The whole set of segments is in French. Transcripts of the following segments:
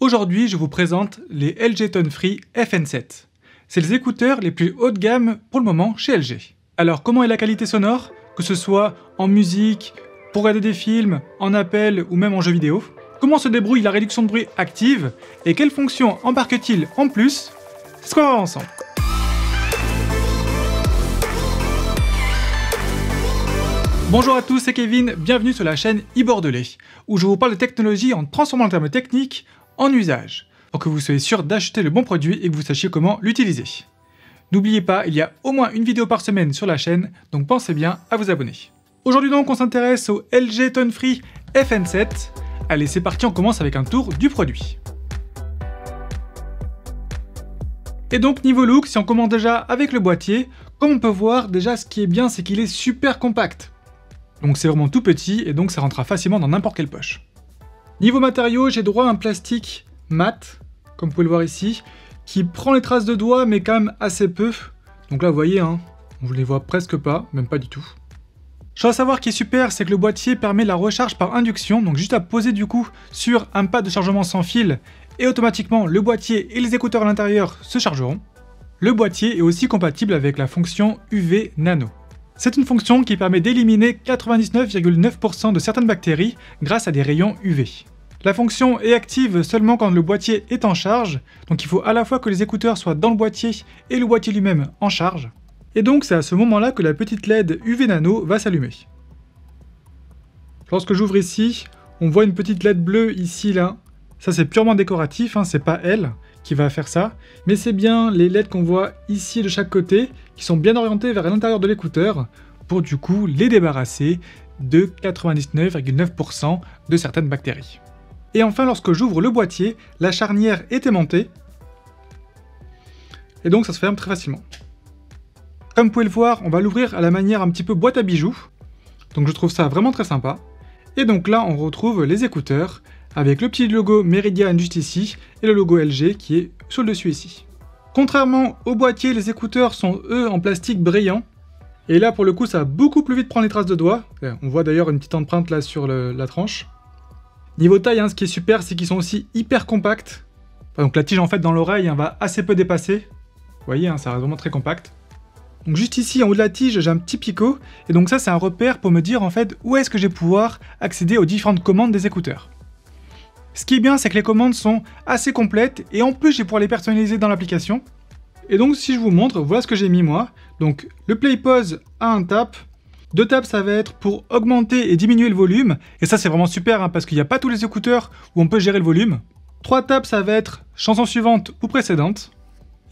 Aujourd'hui, je vous présente les LG Tone Free FN7. C'est les écouteurs les plus haut de gamme pour le moment chez LG. Alors, comment est la qualité sonore? Que ce soit en musique, pour regarder des films, en appel ou même en jeu vidéo. Comment se débrouille la réduction de bruit active? Et quelles fonctions embarque-t-il en plus? C'est ce qu'on va voir ensemble. Bonjour à tous, c'est Kevin, bienvenue sur la chaîne iBordelais, où je vous parle de technologie en transformant le terme technique en usage, pour que vous soyez sûr d'acheter le bon produit et que vous sachiez comment l'utiliser. N'oubliez pas, il y a au moins une vidéo par semaine sur la chaîne, donc pensez bien à vous abonner. Aujourd'hui donc, on s'intéresse au LG Tone Free FN7. Allez, c'est parti, on commence avec un tour du produit. Et donc niveau look, si on commence déjà avec le boîtier, comme on peut voir, déjà ce qui est bien, c'est qu'il est super compact. Donc c'est vraiment tout petit et donc ça rentrera facilement dans n'importe quelle poche. Niveau matériaux, j'ai droit à un plastique mat, comme vous pouvez le voir ici, qui prend les traces de doigts mais quand même assez peu. Donc là vous voyez, on ne les voit presque pas, même pas du tout. Chose à savoir qui est super, c'est que le boîtier permet la recharge par induction, donc juste à poser du coup sur un pad de chargement sans fil et automatiquement le boîtier et les écouteurs à l'intérieur se chargeront. Le boîtier est aussi compatible avec la fonction UV Nano. C'est une fonction qui permet d'éliminer 99,9% de certaines bactéries grâce à des rayons UV. La fonction est active seulement quand le boîtier est en charge, donc il faut à la fois que les écouteurs soient dans le boîtier et le boîtier lui-même en charge. Et donc c'est à ce moment-là que la petite LED UV Nano va s'allumer. Lorsque j'ouvre ici, on voit une petite LED bleue ici là. Ça c'est purement décoratif, c'est pas elle qui va faire ça, mais c'est bien les LED qu'on voit ici de chaque côté, qui sont bien orientés vers l'intérieur de l'écouteur, pour du coup les débarrasser de 99,9% de certaines bactéries. Et enfin, lorsque j'ouvre le boîtier, la charnière est aimantée, et donc ça se ferme très facilement. Comme vous pouvez le voir, on va l'ouvrir à la manière un petit peu boîte à bijoux, donc je trouve ça vraiment très sympa. Et donc là, on retrouve les écouteurs, avec le petit logo Meridian juste ici, et le logo LG qui est sur le dessus ici. Contrairement au boîtier, les écouteurs sont eux en plastique brillant, et là pour le coup ça va beaucoup plus vite prendre les traces de doigts, on voit d'ailleurs une petite empreinte là sur la tranche. Niveau taille, ce qui est super, c'est qu'ils sont aussi hyper compacts, donc la tige en fait dans l'oreille va assez peu dépasser, vous voyez, ça reste vraiment très compact. Donc juste ici en haut de la tige, j'ai un petit picot, et donc ça c'est un repère pour me dire en fait où est-ce que je vais pouvoir accéder aux différentes commandes des écouteurs. Ce qui est bien, c'est que les commandes sont assez complètes et en plus, je vais pouvoir les personnaliser dans l'application. Et donc, si je vous montre, voilà ce que j'ai mis moi. Donc, le play pause à un tap. 2 taps, ça va être pour augmenter et diminuer le volume. Et ça, c'est vraiment super parce qu'il n'y a pas tous les écouteurs où on peut gérer le volume. 3 taps, ça va être chanson suivante ou précédente.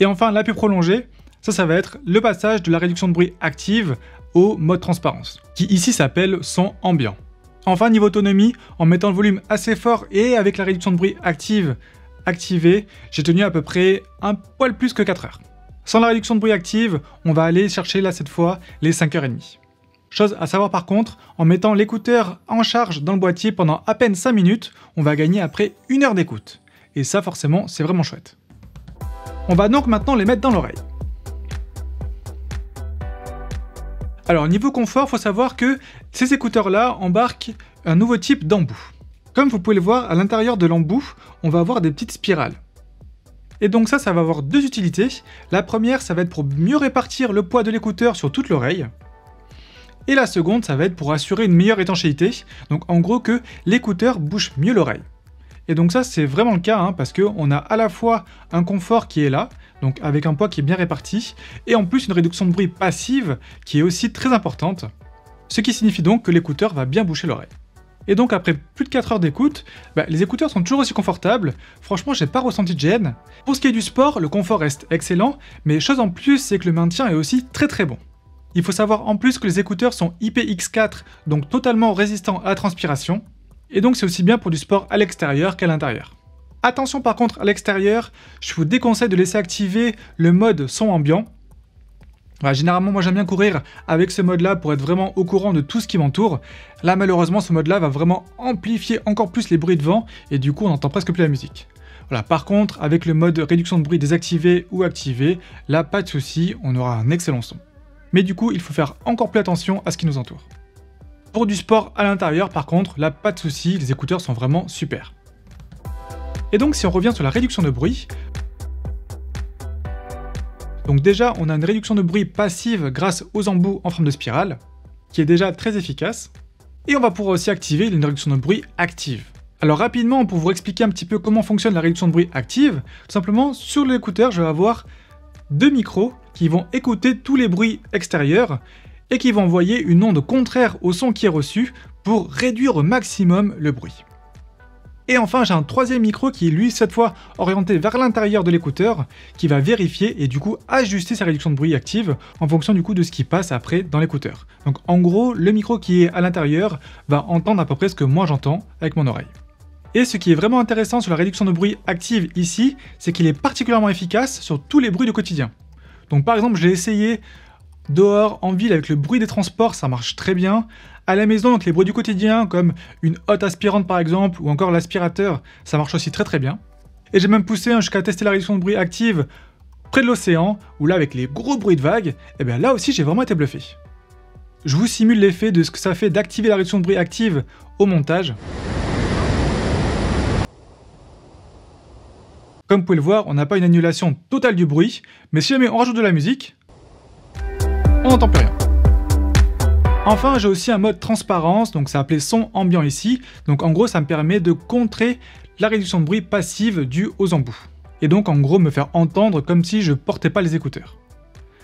Et enfin, la plus prolongée, ça va être le passage de la réduction de bruit active au mode transparence, qui ici s'appelle son ambiant. Enfin, niveau autonomie, en mettant le volume assez fort et avec la réduction de bruit activée, j'ai tenu à peu près un poil plus que 4 heures. Sans la réduction de bruit active, on va aller chercher là cette fois les 5h30. Chose à savoir par contre, en mettant l'écouteur en charge dans le boîtier pendant à peine 5 minutes, on va gagner après 1 heure d'écoute. Et ça forcément, c'est vraiment chouette. On va donc maintenant les mettre dans l'oreille. Alors niveau confort, il faut savoir que ces écouteurs-là embarquent un nouveau type d'embout. Comme vous pouvez le voir, à l'intérieur de l'embout, on va avoir des petites spirales. Et donc ça va avoir 2 utilités. La première, ça va être pour mieux répartir le poids de l'écouteur sur toute l'oreille. Et la seconde, ça va être pour assurer une meilleure étanchéité. Donc en gros que l'écouteur bouche mieux l'oreille. Et donc ça, c'est vraiment le cas, parce qu'on a à la fois un confort qui est là, donc avec un poids qui est bien réparti, et en plus une réduction de bruit passive qui est aussi très importante, ce qui signifie donc que l'écouteur va bien boucher l'oreille. Et donc après plus de 4 heures d'écoute, les écouteurs sont toujours aussi confortables, franchement j'ai pas ressenti de gêne. Pour ce qui est du sport, le confort reste excellent, mais chose en plus c'est que le maintien est aussi très bon. Il faut savoir en plus que les écouteurs sont IPX4, donc totalement résistants à la transpiration, et donc c'est aussi bien pour du sport à l'extérieur qu'à l'intérieur. Attention par contre à l'extérieur, je vous déconseille de laisser activer le mode son ambiant. Généralement moi j'aime bien courir avec ce mode là pour être vraiment au courant de tout ce qui m'entoure. Là malheureusement ce mode là va vraiment amplifier encore plus les bruits de vent et du coup on n'entend presque plus la musique. Voilà, par contre avec le mode réduction de bruit désactivé ou activé, là pas de souci, on aura un excellent son. Mais du coup il faut faire encore plus attention à ce qui nous entoure. Pour du sport à l'intérieur par contre, là pas de souci, les écouteurs sont vraiment super. Et donc si on revient sur la réduction de bruit, donc déjà on a une réduction de bruit passive grâce aux embouts en forme de spirale, qui est déjà très efficace, et on va pouvoir aussi activer une réduction de bruit active. Alors rapidement, pour vous expliquer un petit peu comment fonctionne la réduction de bruit active, tout simplement sur l'écouteur je vais avoir deux micros qui vont écouter tous les bruits extérieurs et qui vont envoyer une onde contraire au son qui est reçu pour réduire au maximum le bruit. Et enfin, j'ai un troisième micro qui est lui, cette fois, orienté vers l'intérieur de l'écouteur, qui va vérifier et du coup ajuster sa réduction de bruit active en fonction du coup de ce qui passe après dans l'écouteur. Donc en gros, le micro qui est à l'intérieur va entendre à peu près ce que moi j'entends avec mon oreille. Et ce qui est vraiment intéressant sur la réduction de bruit active ici, c'est qu'il est particulièrement efficace sur tous les bruits du quotidien. Donc par exemple, j'ai essayé dehors, en ville, avec le bruit des transports, ça marche très bien. À la maison, avec les bruits du quotidien, comme une hotte aspirante par exemple, ou encore l'aspirateur, ça marche aussi très bien. Et j'ai même poussé jusqu'à tester la réduction de bruit active près de l'océan, où là, avec les gros bruits de vagues, et bien là aussi j'ai vraiment été bluffé. Je vous simule l'effet de ce que ça fait d'activer la réduction de bruit active au montage. Comme vous pouvez le voir, on n'a pas une annulation totale du bruit, mais si jamais on rajoute de la musique, on n'entend plus rien. Enfin, j'ai aussi un mode transparence, donc c'est appelé son ambiant ici, donc en gros ça me permet de contrer la réduction de bruit passive due aux embouts. Et donc en gros me faire entendre comme si je portais pas les écouteurs.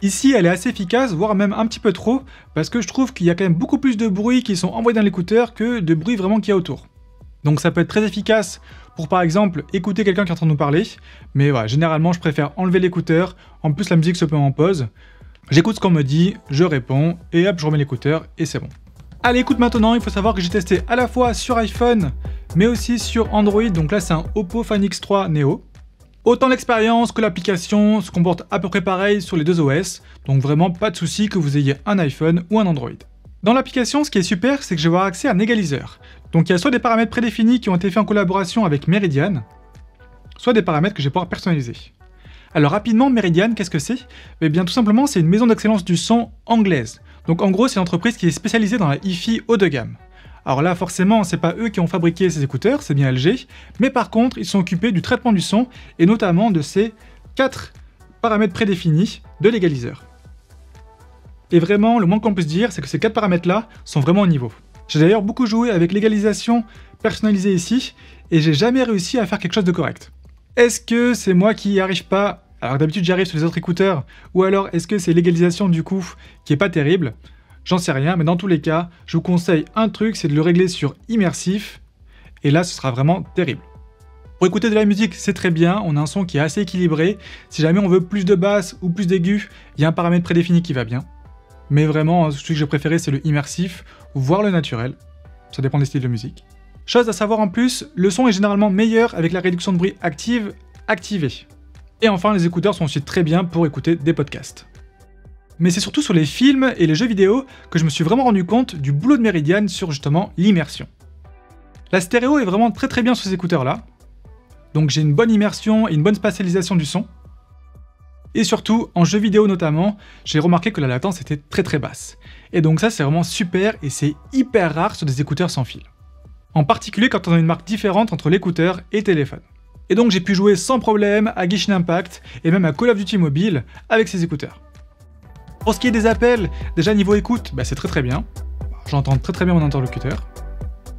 Ici elle est assez efficace, voire même un petit peu trop, parce que je trouve qu'il y a quand même beaucoup plus de bruit qui sont envoyés dans l'écouteur que de bruit vraiment qu'il y a autour. Donc ça peut être très efficace pour par exemple écouter quelqu'un qui est en train de nous parler, mais voilà, généralement je préfère enlever l'écouteur, en plus la musique se met en pause, j'écoute ce qu'on me dit, je réponds, et hop je remets l'écouteur et c'est bon. À l'écoute maintenant, il faut savoir que j'ai testé à la fois sur iPhone, mais aussi sur Android, donc là c'est un Oppo Find X3 Neo. Autant l'expérience que l'application se comporte à peu près pareil sur les deux OS, donc vraiment pas de souci que vous ayez un iPhone ou un Android. Dans l'application, ce qui est super, c'est que je vais avoir accès à un égaliseur. Donc il y a soit des paramètres prédéfinis qui ont été faits en collaboration avec Meridian, soit des paramètres que je vais pouvoir personnaliser. Alors rapidement, Meridian, qu'est-ce que c'est? Eh bien tout simplement, c'est une maison d'excellence du son anglaise. Donc en gros, c'est une entreprise qui est spécialisée dans la hi-fi haut de gamme. Alors là, forcément, c'est pas eux qui ont fabriqué ces écouteurs, c'est bien LG, mais par contre, ils sont occupés du traitement du son, et notamment de ces 4 paramètres prédéfinis de l'égaliseur. Et vraiment, le moins qu'on puisse dire, c'est que ces 4 paramètres-là sont vraiment au niveau. J'ai d'ailleurs beaucoup joué avec l'égalisation personnalisée ici, et j'ai jamais réussi à faire quelque chose de correct. Est-ce que c'est moi qui n'y arrive pas, alors d'habitude j'y arrive sur les autres écouteurs, ou alors est-ce que c'est l'égalisation du coup qui est pas terrible? J'en sais rien, mais dans tous les cas, je vous conseille un truc, c'est de le régler sur immersif, et là ce sera vraiment terrible. Pour écouter de la musique, c'est très bien, on a un son qui est assez équilibré, si jamais on veut plus de basse ou plus d'aigus, il y a un paramètre prédéfini qui va bien. Mais vraiment, celui que j'ai préféré c'est le immersif, voire le naturel, ça dépend des styles de musique. Chose à savoir en plus, le son est généralement meilleur avec la réduction de bruit active activée. Et enfin, les écouteurs sont aussi très bien pour écouter des podcasts. Mais c'est surtout sur les films et les jeux vidéo que je me suis vraiment rendu compte du boulot de Meridian sur justement l'immersion. La stéréo est vraiment très bien sur ces écouteurs-là, donc j'ai une bonne immersion et une bonne spatialisation du son. Et surtout, en jeux vidéo notamment, j'ai remarqué que la latence était très basse. Et donc ça c'est vraiment super et c'est hyper rare sur des écouteurs sans fil. En particulier quand on a une marque différente entre l'écouteur et le téléphone. Et donc j'ai pu jouer sans problème à Genshin Impact et même à Call of Duty Mobile avec ces écouteurs. Pour ce qui est des appels, déjà niveau écoute, c'est très bien. J'entends très bien mon interlocuteur.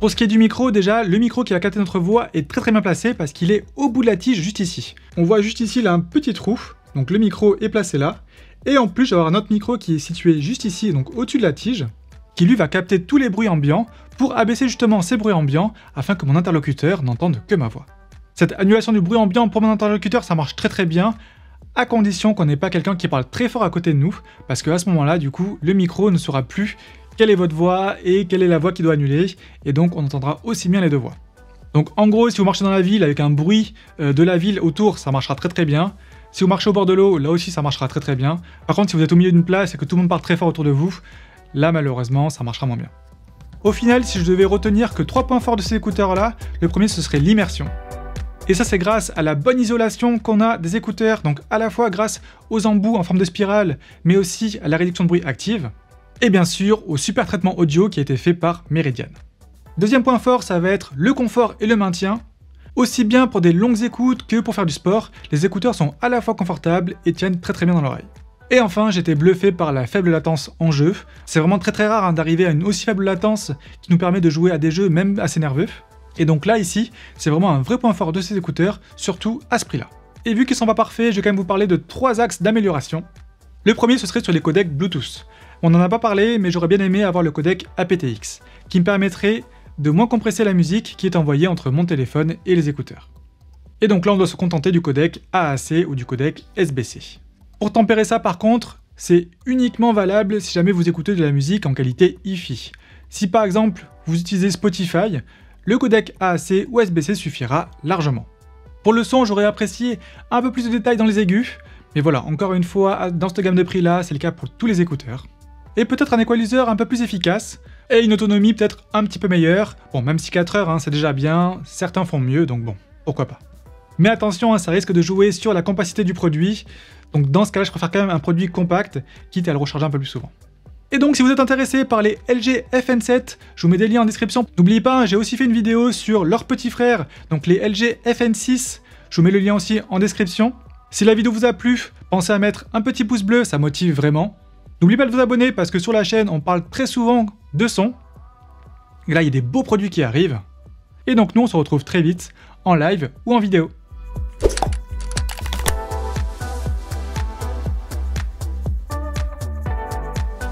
Pour ce qui est du micro, déjà, le micro qui va capter notre voix est très bien placé parce qu'il est au bout de la tige juste ici. On voit juste ici là un petit trou, donc le micro est placé là. Et en plus, je vais avoir un autre micro qui est situé juste ici, donc au-dessus de la tige, qui lui va capter tous les bruits ambiants pour abaisser justement ces bruits ambiants afin que mon interlocuteur n'entende que ma voix. Cette annulation du bruit ambiant pour mon interlocuteur, ça marche très bien, à condition qu'on n'ait pas quelqu'un qui parle très fort à côté de nous, parce qu'à ce moment-là, du coup, le micro ne saura plus quelle est votre voix et quelle est la voix qui doit annuler, et donc on entendra aussi bien les deux voix. Donc en gros, si vous marchez dans la ville avec un bruit de la ville autour, ça marchera très bien. Si vous marchez au bord de l'eau, là aussi ça marchera très bien. Par contre, si vous êtes au milieu d'une place et que tout le monde parle très fort autour de vous, là malheureusement, ça marchera moins bien. Au final, si je devais retenir que 3 points forts de ces écouteurs-là, le premier ce serait l'immersion. Et ça c'est grâce à la bonne isolation qu'on a des écouteurs, donc à la fois grâce aux embouts en forme de spirale, mais aussi à la réduction de bruit active, et bien sûr au super traitement audio qui a été fait par Meridian. Deuxième point fort, ça va être le confort et le maintien. Aussi bien pour des longues écoutes que pour faire du sport, les écouteurs sont à la fois confortables et tiennent très bien dans l'oreille. Et enfin, j'étais bluffé par la faible latence en jeu. C'est vraiment très rare d'arriver à une aussi faible latence qui nous permet de jouer à des jeux même assez nerveux. Et donc là, ici, c'est vraiment un vrai point fort de ces écouteurs, surtout à ce prix-là. Et vu qu'ils sont pas parfaits, je vais quand même vous parler de 3 axes d'amélioration. Le premier, ce serait sur les codecs Bluetooth. On n'en a pas parlé, mais j'aurais bien aimé avoir le codec aptX, qui me permettrait de moins compresser la musique qui est envoyée entre mon téléphone et les écouteurs. Et donc là, on doit se contenter du codec AAC ou du codec SBC. Pour tempérer ça, par contre, c'est uniquement valable si jamais vous écoutez de la musique en qualité hi-fi. Si par exemple, vous utilisez Spotify, le codec AAC ou SBC suffira largement. Pour le son, j'aurais apprécié un peu plus de détails dans les aigus, mais voilà, encore une fois, dans cette gamme de prix là, c'est le cas pour tous les écouteurs. Et peut-être un equalizer un peu plus efficace, et une autonomie peut-être un petit peu meilleure. Bon, même si 4 heures, c'est déjà bien, certains font mieux, donc bon, pourquoi pas. Mais attention, ça risque de jouer sur la compacité du produit, donc dans ce cas-là, je préfère quand même un produit compact, quitte à le recharger un peu plus souvent. Et donc si vous êtes intéressé par les LG FN7, je vous mets des liens en description. N'oubliez pas, j'ai aussi fait une vidéo sur leurs petits frères, donc les LG FN6, je vous mets le lien aussi en description. Si la vidéo vous a plu, pensez à mettre un petit pouce bleu, ça motive vraiment. N'oubliez pas de vous abonner parce que sur la chaîne, on parle très souvent de son. Et là, il y a des beaux produits qui arrivent. Et donc nous, on se retrouve très vite en live ou en vidéo.